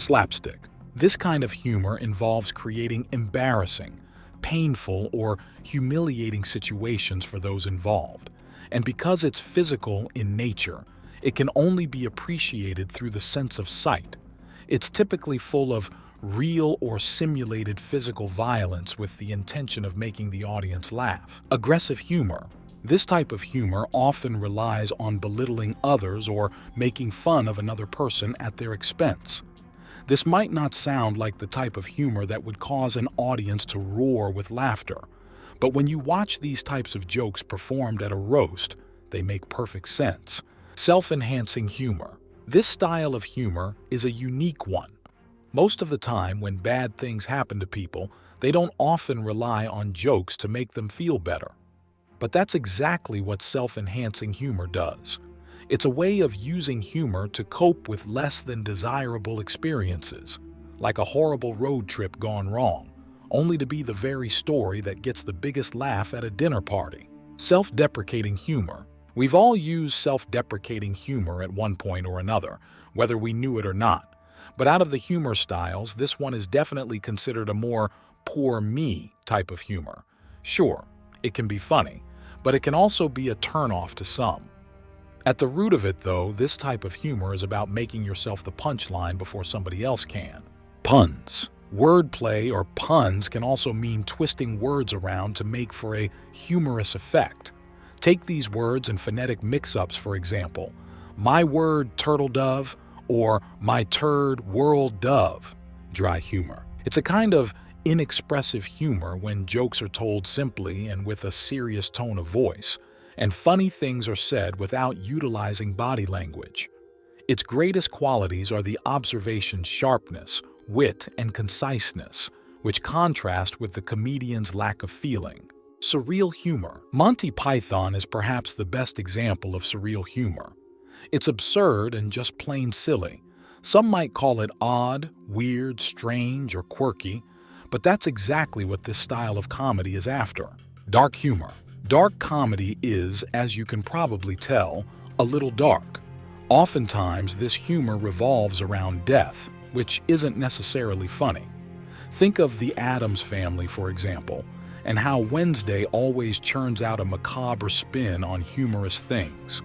Slapstick. This kind of humor involves creating embarrassing, painful, or humiliating situations for those involved. And because it's physical in nature, it can only be appreciated through the sense of sight. It's typically full of real or simulated physical violence with the intention of making the audience laugh. Aggressive humor. This type of humor often relies on belittling others or making fun of another person at their expense. This might not sound like the type of humor that would cause an audience to roar with laughter, but when you watch these types of jokes performed at a roast, they make perfect sense. Self-enhancing humor. This style of humor is a unique one. Most of the time, when bad things happen to people, they don't often rely on jokes to make them feel better. But that's exactly what self-enhancing humor does. It's a way of using humor to cope with less than desirable experiences, like a horrible road trip gone wrong, only to be the very story that gets the biggest laugh at a dinner party. Self-deprecating humor. We've all used self-deprecating humor at one point or another, whether we knew it or not. But out of the humor styles, this one is definitely considered a more poor me type of humor. Sure, it can be funny, but it can also be a turnoff to some. At the root of it, though, this type of humor is about making yourself the punchline before somebody else can. Puns. Wordplay or puns can also mean twisting words around to make for a humorous effect. Take these words and phonetic mix-ups, for example. My word turtle dove, or my turd whirl dove. Dry humor. It's a kind of inexpressive humor when jokes are told simply and with a serious tone of voice, and funny things are said without utilizing body language. Its greatest qualities are the observation's sharpness, wit, and conciseness, which contrast with the comedian's lack of feeling. Surreal humor. Monty Python is perhaps the best example of surreal humor. It's absurd and just plain silly. Some might call it odd, weird, strange, or quirky, but that's exactly what this style of comedy is after. Dark humor. Dark comedy is, as you can probably tell, a little dark. Oftentimes, this humor revolves around death, which isn't necessarily funny. Think of The Addams Family, for example, and how Wednesday always churns out a macabre spin on humorous things.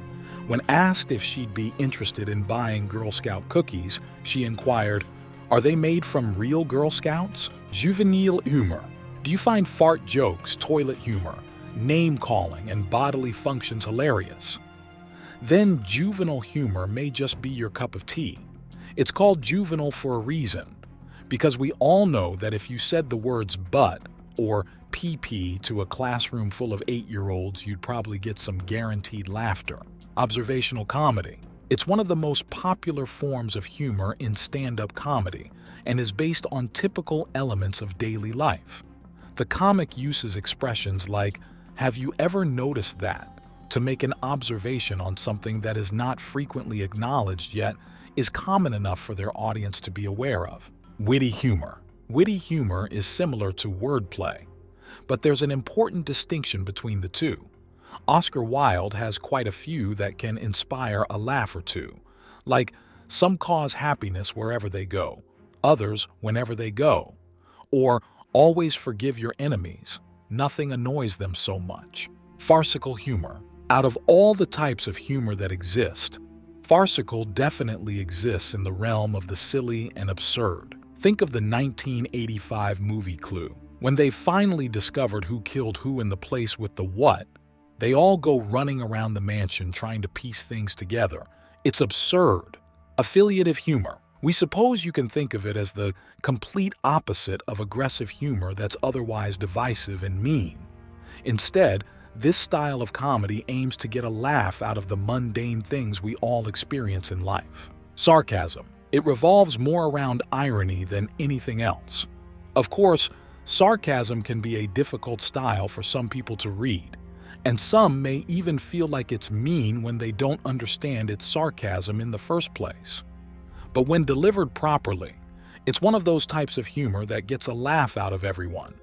When asked if she'd be interested in buying Girl Scout cookies, she inquired, "Are they made from real Girl Scouts?" Juvenile humor. Do you find fart jokes, toilet humor, name-calling, and bodily functions hilarious? Then juvenile humor may just be your cup of tea. It's called juvenile for a reason, because we all know that if you said the words butt or pee-pee to a classroom full of 8-year-olds, you'd probably get some guaranteed laughter. Observational comedy. It's one of the most popular forms of humor in stand-up comedy and is based on typical elements of daily life. The comic uses expressions like, "Have you ever noticed that?" to make an observation on something that is not frequently acknowledged yet is common enough for their audience to be aware of. Witty humor. Witty humor is similar to wordplay, but there's an important distinction between the two. Oscar Wilde has quite a few that can inspire a laugh or two, like "Some cause happiness wherever they go, others whenever they go," or "Always forgive your enemies, nothing annoys them so much." Farcical humor. Out of all the types of humor that exist, farcical definitely exists in the realm of the silly and absurd. Think of the 1985 movie Clue. When they finally discovered who killed who in the place with the what, they all go running around the mansion trying to piece things together. It's absurd. Affiliative humor. We suppose you can think of it as the complete opposite of aggressive humor that's otherwise divisive and mean. Instead, this style of comedy aims to get a laugh out of the mundane things we all experience in life. Sarcasm. It revolves more around irony than anything else. Of course, sarcasm can be a difficult style for some people to read, and some may even feel like it's mean when they don't understand its sarcasm in the first place. But when delivered properly, it's one of those types of humor that gets a laugh out of everyone,